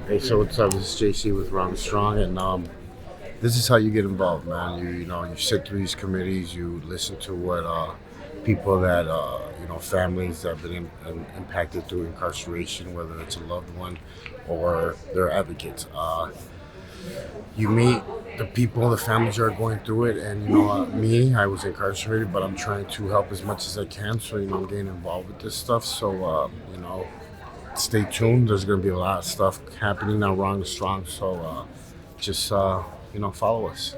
Hey, so what's up? This is JC with Wrong Strong, and this is how you get involved, man. You sit through these committees, you listen to what people that families that have been impacted through incarceration, whether it's a loved one or their advocates. You meet the people, the families who are going through it, and me, I was incarcerated, but I'm trying to help as much as I can. So I'm getting involved with this stuff. So stay tuned. There's going to be a lot of stuff happening now, Wrong and Strong. So just follow us.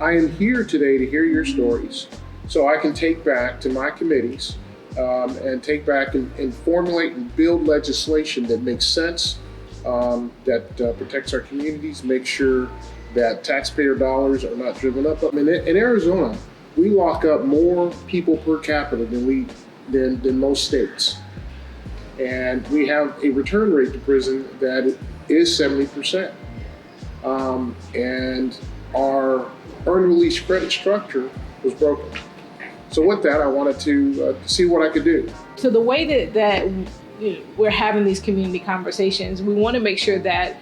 I am here today to hear your stories so I can take back to my committees and take back and formulate and build legislation that makes sense, that protects our communities, make sure that taxpayer dollars are not driven up. I mean, in Arizona, we lock up more people per capita than most states. And we have a return rate to prison that is 70%. And our earned release credit structure was broken. So with that, I wanted to see what I could do. So the way that we're having these community conversations, we want to make sure that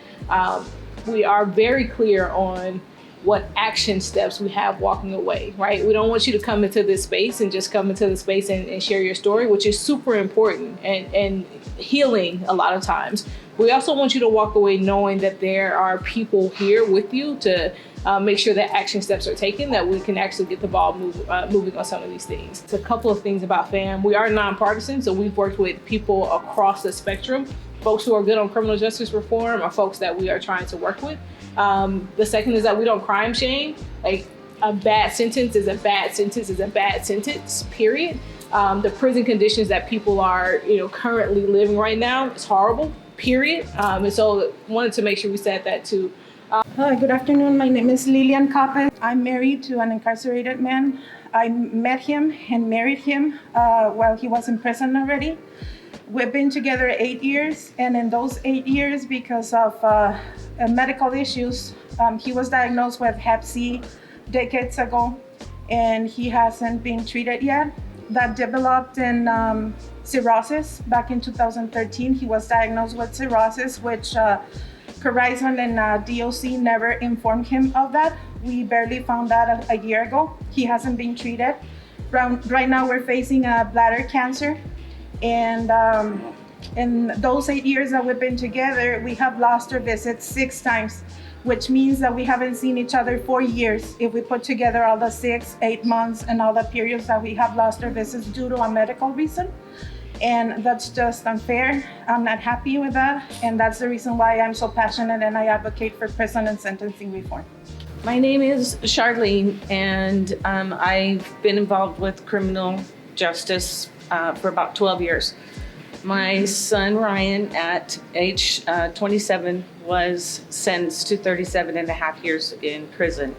we are very clear on what action steps we have walking away, right? We don't want you to come into this space and just come into the space and share your story, which is super important and healing a lot of times. We also want you to walk away knowing that there are people here with you to make sure that action steps are taken, that we can actually get the ball moving on some of these things. It's a couple of things about FAM. We are nonpartisan, so we've worked with people across the spectrum. Folks who are good on criminal justice reform are folks that we are trying to work with. The second is that we don't crime shame. Like, a bad sentence is a bad sentence is a bad sentence, period. The prison conditions that people are currently living right now is horrible, period. And so wanted to make sure we said that too. Hi, good afternoon. My name is Lilian Capes. I'm married to an incarcerated man. I met him and married him while he was in prison already. We've been together 8 years, and in those 8 years, because of medical issues, he was diagnosed with Hep C decades ago, and he hasn't been treated yet. That developed in cirrhosis back in 2013. He was diagnosed with cirrhosis, which Horizon and DOC never informed him of that. We barely found that a year ago. He hasn't been treated. Right now we're facing bladder cancer. And in those 8 years that we've been together, we have lost our visits 6 times, which means that we haven't seen each other 4 years. If we put together all the 6, 8 months and all the periods that we have lost our visits due to a medical reason. And that's just unfair. I'm not happy with that. And that's the reason why I'm so passionate and I advocate for prison and sentencing reform. My name is Charlene, and I've been involved with criminal justice for about 12 years. My son, Ryan, at age 27, was sentenced to 37 and a half years in prison.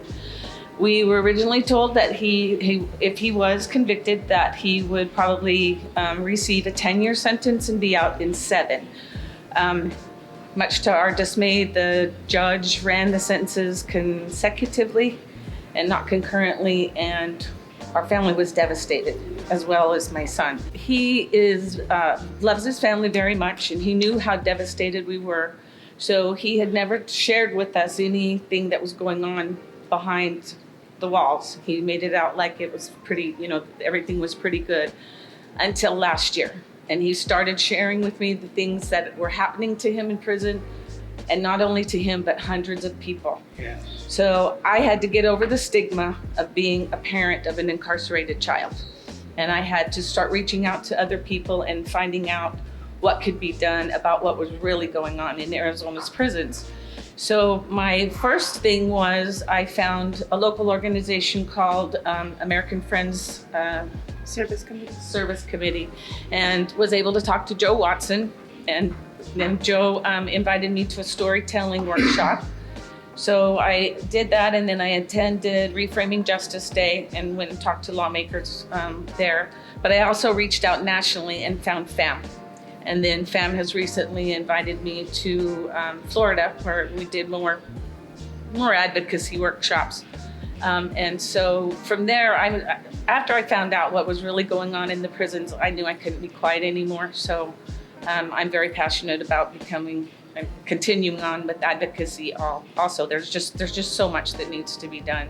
We were originally told that if he was convicted, that he would probably receive a 10-year sentence and be out in 7. Much to our dismay, the judge ran the sentences consecutively and not concurrently, and our family was devastated, as well as my son. He loves his family very much, and he knew how devastated we were. So he had never shared with us anything that was going on behind the walls. He made it out like it was pretty, everything was pretty good until last year. And he started sharing with me the things that were happening to him in prison, and not only to him, but hundreds of people. Yes. So I had to get over the stigma of being a parent of an incarcerated child. And I had to start reaching out to other people and finding out what could be done about what was really going on in Arizona's prisons. So my first thing was I found a local organization called American Friends Service Committee, and was able to talk to Joe Watson. And then Joe invited me to a storytelling workshop. So I did that, and then I attended Reframing Justice Day and went and talked to lawmakers there. But I also reached out nationally and found FAM. And then FAM has recently invited me to Florida, where we did more advocacy workshops. And so from there, after I found out what was really going on in the prisons, I knew I couldn't be quiet anymore. So I'm very passionate about continuing on with advocacy. Also, there's just so much that needs to be done.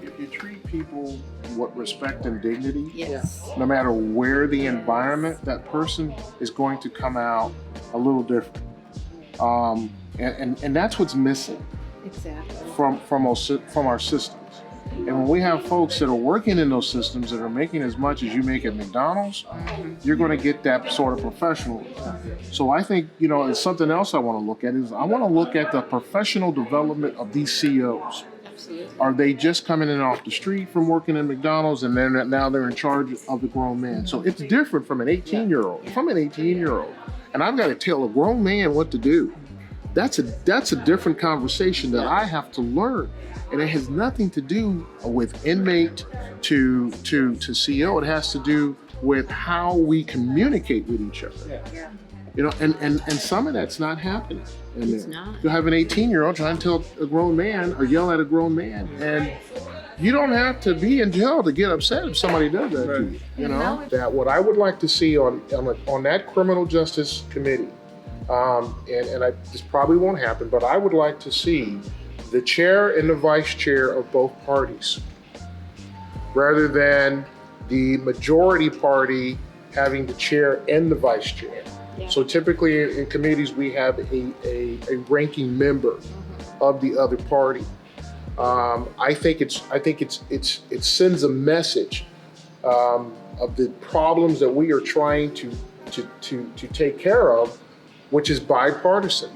If you treat people with respect and dignity, Yes. no matter where the environment, that person is going to come out a little different. And that's what's missing from our systems. And when we have folks that are working in those systems that are making as much as you make at McDonald's, you're going to get that sort of professionalism. So I think, it's something else I want to look at is I want to look at the professional development of these CEOs. Are they just coming in off the street from working in McDonald's and then now they're in charge of the grown man? So it's different from an 18-year-old. If I'm an 18-year-old and I've got to tell a grown man what to do, that's a different conversation that I have to learn. And it has nothing to do with inmate to CEO. It has to do with how we communicate with each other. And some of that's not happening. It's not. You'll have an 18-year-old trying to tell a grown man or yell at a grown man. And you don't have to be in jail to get upset if somebody does that to you. That what I would like to see on that criminal justice committee, this probably won't happen, but I would like to see the chair and the vice chair of both parties, rather than the majority party having the chair and the vice chair. Yeah. So typically in committees, we have a ranking member of the other party. I think it sends a message of the problems that we are trying to take care of, which is bipartisan.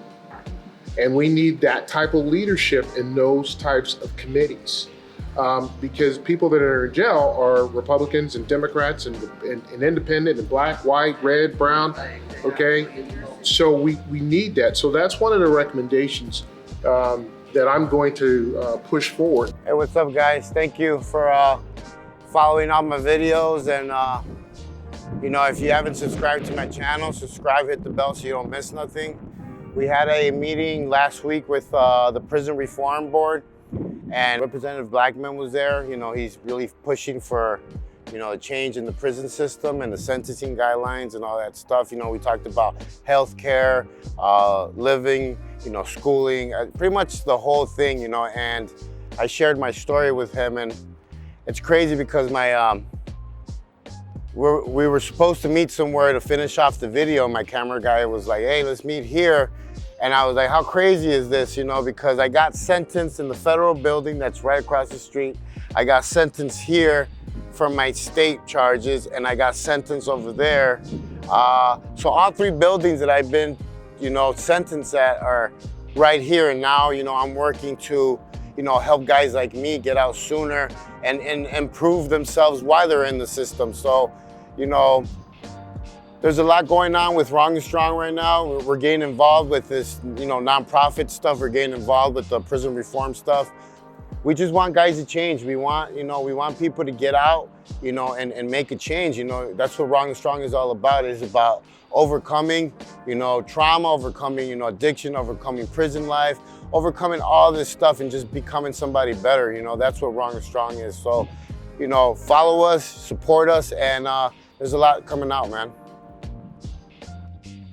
And we need that type of leadership in those types of committees. Because people that are in jail are Republicans and Democrats and independent and black, white, red, brown, okay? So we need that. So that's one of the recommendations that I'm going to push forward. Hey, what's up, guys? Thank you for following all my videos. And, if you haven't subscribed to my channel, subscribe, hit the bell so you don't miss nothing. We had a meeting last week with the Prison Reform Board, and Representative Blackman was there. He's really pushing for, a change in the prison system and the sentencing guidelines and all that stuff. We talked about healthcare, living, schooling, pretty much the whole thing, and I shared my story with him, and it's crazy because we were supposed to meet somewhere to finish off the video. My camera guy was like, hey, let's meet here. And I was like, how crazy is this, because I got sentenced in the federal building that's right across the street. I got sentenced here for my state charges, and I got sentenced over there. So all three buildings that I've been, sentenced at are right here. And now, I'm working to, help guys like me get out sooner and improve themselves while they're in the system. So, there's a lot going on with Wrong and Strong right now. We're getting involved with this, nonprofit stuff. We're getting involved with the prison reform stuff. We just want guys to change. We want people to get out, and make a change. That's what Wrong and Strong is all about. It's about overcoming, trauma, overcoming, addiction, overcoming prison life, overcoming all this stuff and just becoming somebody better. That's what Wrong and Strong is. So, follow us, support us, and there's a lot coming out, man.